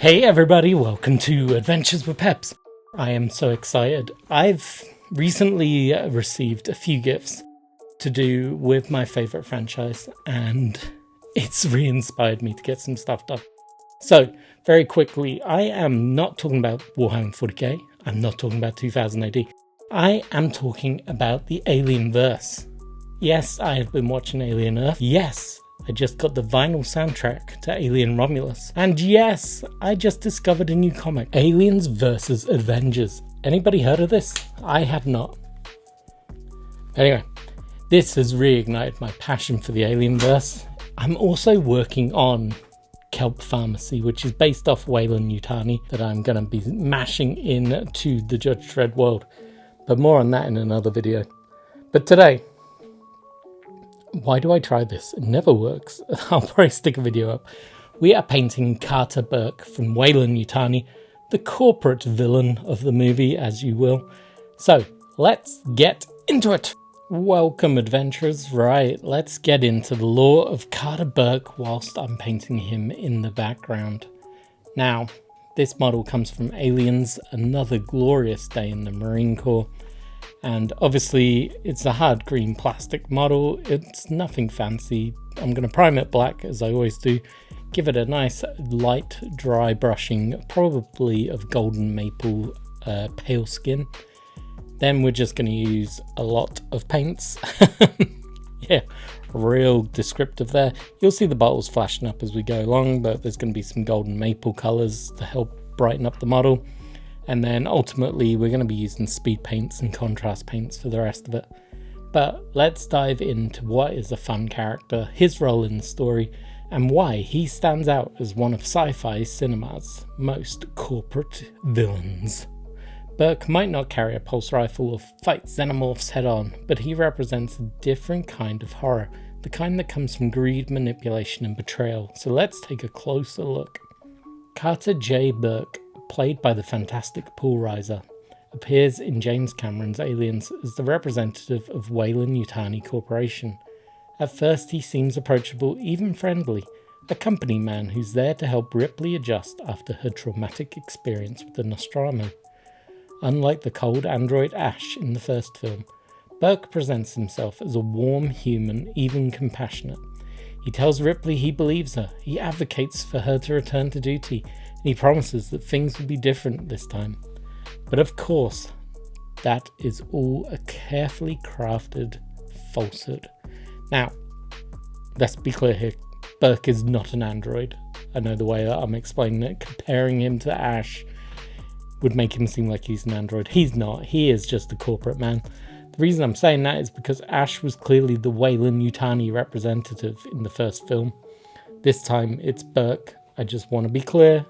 Hey everybody, welcome to Adventures with Peps. I am so excited. I've recently received a few gifts to do with my favourite franchise, and it's re-inspired me to get some stuff done. So, very quickly, I am not talking about Warhammer 40k, I'm not talking about 2000 AD, I am talking about the Alien verse. Yes, I have been watching Alien Earth. Yes, I just got the vinyl soundtrack to Alien Romulus. And yes, I just discovered a new comic, Aliens vs. Avengers. Anybody heard of this? I had not. Anyway, this has reignited my passion for the Alien verse. I'm also working on Kelp Pharmacy, which is based off Weyland-Yutani, that I'm going to be mashing into the Judge Dredd world. But more on that in another video. But today, why do I try this? It never works. I'll probably stick a video up. We are painting Carter Burke from Weyland-Yutani, the corporate villain of the movie, as you will. So, let's get into it. Welcome, adventurers. Right, let's get into the lore of Carter Burke whilst I'm painting him in the background. Now, this model comes from Aliens, another glorious day in the Marine Corps. And obviously it's a hard green plastic model, it's nothing fancy. I'm going to prime it black as I always do, give it a nice light dry brushing, probably of golden maple pale skin. Then we're just going to use a lot of paints. Yeah, real descriptive there. You'll see the bottles flashing up as we go along, but there's going to be some golden maple colours to help brighten up the model. And then ultimately we're going to be using speed paints and contrast paints for the rest of it. But let's dive into what is a fun character, his role in the story, and why he stands out as one of sci-fi cinema's most corporate villains. Burke might not carry a pulse rifle or fight xenomorphs head on, but he represents a different kind of horror, the kind that comes from greed, manipulation and betrayal. So let's take a closer look. Carter J. Burke, played by the fantastic Paul Reiser, appears in James Cameron's Aliens as the representative of Weyland-Yutani Corporation. At first he seems approachable, even friendly, a company man who's there to help Ripley adjust after her traumatic experience with the Nostromo. Unlike the cold android Ash in the first film, Burke presents himself as a warm human, even compassionate. He tells Ripley he believes her, he advocates for her to return to duty, and he promises that things will be different this time. But of course, that is all a carefully crafted falsehood. Now, let's be clear here, Burke is not an android. I know the way that I'm explaining it, comparing him to Ash would make him seem like he's an android. He's not, he is just a corporate man. The reason I'm saying that is because Ash was clearly the Weyland-Yutani representative in the first film. This time it's Burke. I just want to be clear,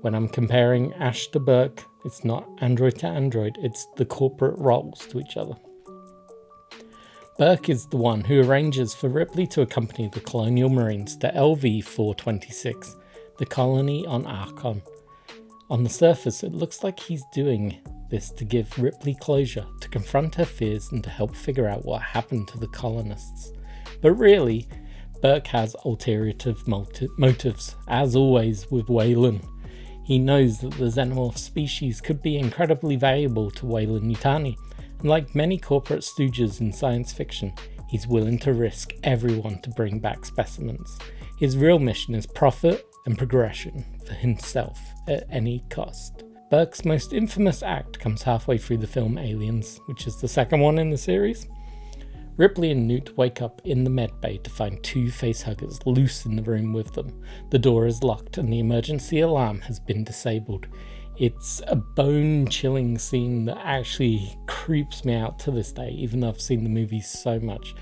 when I'm comparing Ash to Burke, it's not android to android, it's the corporate roles to each other. Burke is the one who arranges for Ripley to accompany the Colonial Marines to LV-426, the colony on Archon. On the surface, it looks like he's doing this to give Ripley closure, to confront her fears and to help figure out what happened to the colonists. But really, Burke has ulterior motives, as always with Weyland. He knows that the xenomorph species could be incredibly valuable to Weyland-Yutani, and like many corporate stooges in science fiction, he's willing to risk everyone to bring back specimens. His real mission is profit and progression for himself at any cost. Burke's most infamous act comes halfway through the film Aliens, which is the second one in the series. Ripley and Newt wake up in the medbay to find two facehuggers loose in the room with them. The door is locked and the emergency alarm has been disabled. It's a bone-chilling scene that actually creeps me out to this day, even though I've seen the movie so much.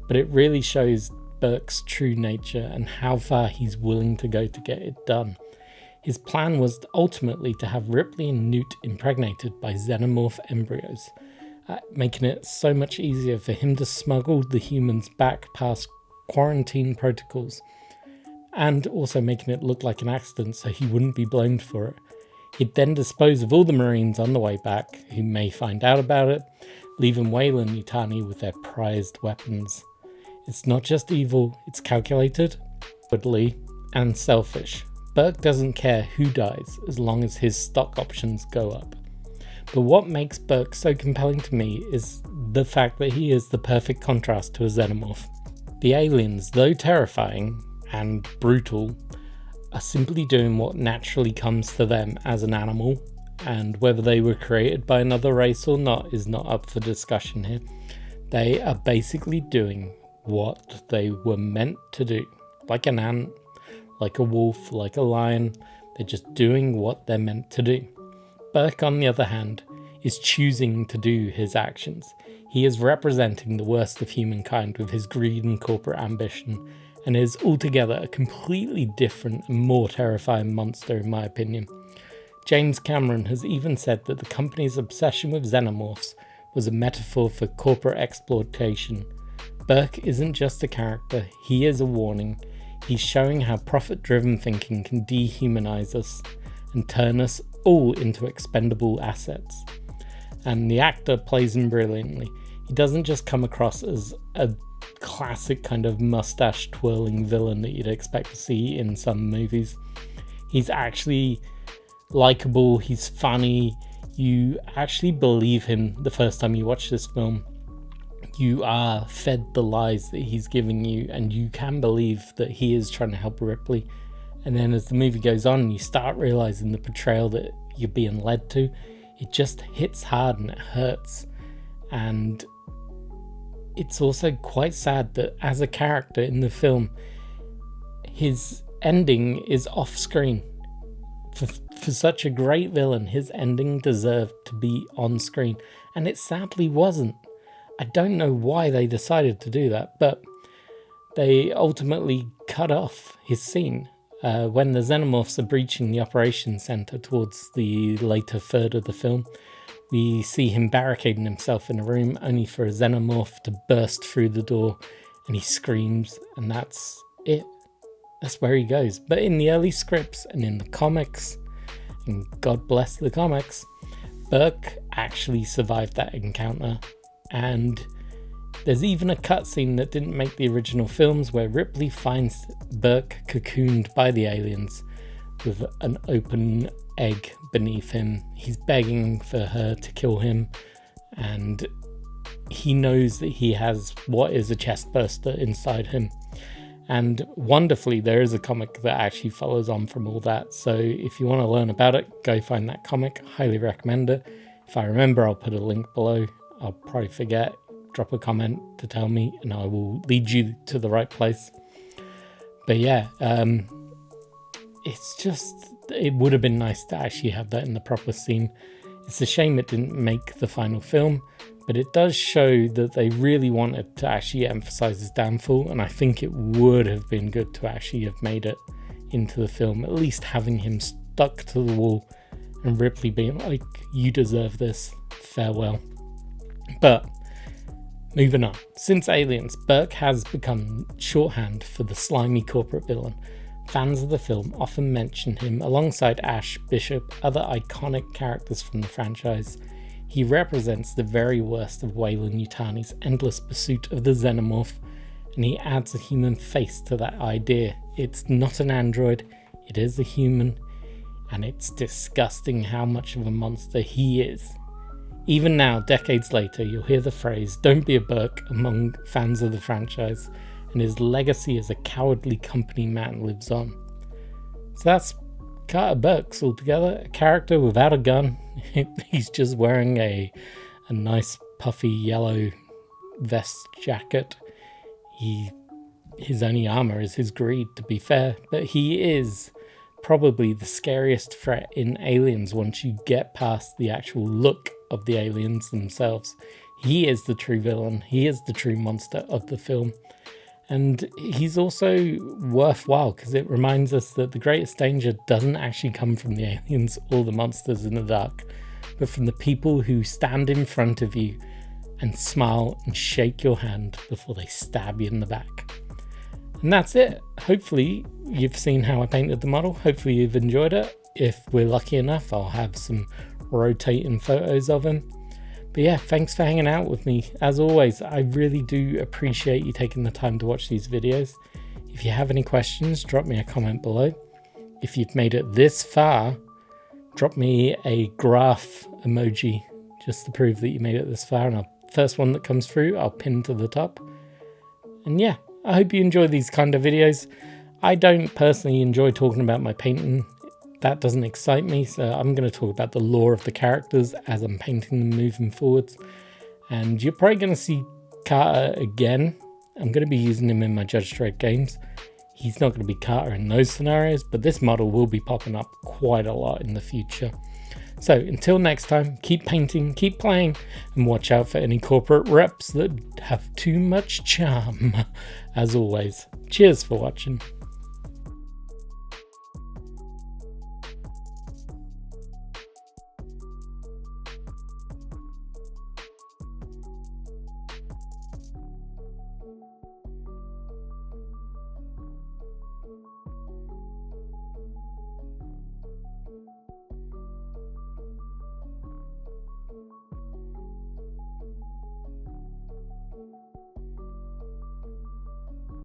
But it really shows Burke's true nature and how far he's willing to go to get it done. His plan was ultimately to have Ripley and Newt impregnated by xenomorph embryos, making it so much easier for him to smuggle the humans back past quarantine protocols, and also making it look like an accident so he wouldn't be blamed for it. He'd then dispose of all the Marines on the way back, who may find out about it, leaving Weyland-Yutani with their prized weapons. It's not just evil, it's calculated, woodly, and selfish. Burke doesn't care who dies as long as his stock options go up. But what makes Burke so compelling to me is the fact that he is the perfect contrast to a xenomorph. The aliens, though terrifying and brutal, are simply doing what naturally comes to them as an animal, and whether they were created by another race or not is not up for discussion here. They are basically doing what they were meant to do, like an ant, like a wolf, like a lion. They're just doing what they're meant to do. Burke, on the other hand, is choosing to do his actions. He is representing the worst of humankind with his greed and corporate ambition, and is altogether a completely different and more terrifying monster in my opinion. James Cameron has even said that the company's obsession with xenomorphs was a metaphor for corporate exploitation. Burke isn't just a character, he is a warning. He's showing how profit-driven thinking can dehumanize us and turn us all into expendable assets. And the actor plays him brilliantly. He doesn't just come across as a classic kind of mustache twirling villain that you'd expect to see in some movies. He's actually likable, he's funny, you actually believe him the first time you watch this film. You are fed the lies that he's giving you, and you can believe that he is trying to help Ripley. And then as the movie goes on, you start realizing the betrayal that you're being led to. It just hits hard and it hurts. And it's also quite sad that as a character in the film, his ending is off screen. For such a great villain, his ending deserved to be on screen, and it sadly wasn't. I don't know why they decided to do that, but they ultimately cut off his scene. When the xenomorphs are breaching the operations centre towards the later third of the film, we see him barricading himself in a room only for a xenomorph to burst through the door, and he screams, and that's it. That's where he goes. But in the early scripts and in the comics, and God bless the comics, Burke actually survived that encounter. And there's even a cutscene that didn't make the original films where Ripley finds Burke cocooned by the aliens with an open egg beneath him. He's begging for her to kill him, and he knows that he has what is a chest burster inside him. And wonderfully, there is a comic that actually follows on from all that. So if you want to learn about it, go find that comic. Highly recommend it. If I remember, I'll put a link below. I'll probably forget. Drop a comment to tell me and I will lead you to the right place. But yeah, it's just, it would have been nice to actually have that in the proper scene. It's a shame it didn't make the final film, but it does show that they really wanted to actually emphasize his downfall, and I think it would have been good to actually have made it into the film, at least having him stuck to the wall and Ripley being like, you deserve this, farewell. But moving on, since Aliens, Burke has become shorthand for the slimy corporate villain. Fans of the film often mention him alongside Ash, Bishop, other iconic characters from the franchise. He represents the very worst of Weyland-Yutani's endless pursuit of the xenomorph, and he adds a human face to that idea. It's not an android, it is a human, and it's disgusting how much of a monster he is. Even now, decades later, you'll hear the phrase, "Don't be a Burke," among fans of the franchise, and his legacy as a cowardly company man lives on. So that's Carter Burke's altogether, a character without a gun. He's just wearing a nice puffy yellow vest jacket. His only armor is his greed, to be fair, but he is probably the scariest threat in Aliens once you get past the actual look of the aliens themselves. He is the true villain. He is the true monster of the film. And he's also worthwhile because it reminds us that the greatest danger doesn't actually come from the aliens or the monsters in the dark, but from the people who stand in front of you and smile and shake your hand before they stab you in the back. And that's it. Hopefully you've seen how I painted the model. Hopefully you've enjoyed it. If we're lucky enough, I'll have some rotating photos of him. But yeah, thanks for hanging out with me. As always, I really do appreciate you taking the time to watch these videos. If you have any questions, drop me a comment below. if you've made it this far, drop me a graph emoji just to prove that you made it this far, and first one that comes through, I'll pin to the top. And yeah, I hope you enjoy these kind of videos. I don't personally enjoy talking about my painting. That doesn't excite me, so I'm going to talk about the lore of the characters as I'm painting them moving forwards. And you're probably going to see Carter again. I'm going to be using him in my Judge Dredd games. He's not going to be Carter in those scenarios, but this model will be popping up quite a lot in the future. So until next time, keep painting, keep playing, and watch out for any corporate reps that have too much charm. As always, cheers for watching.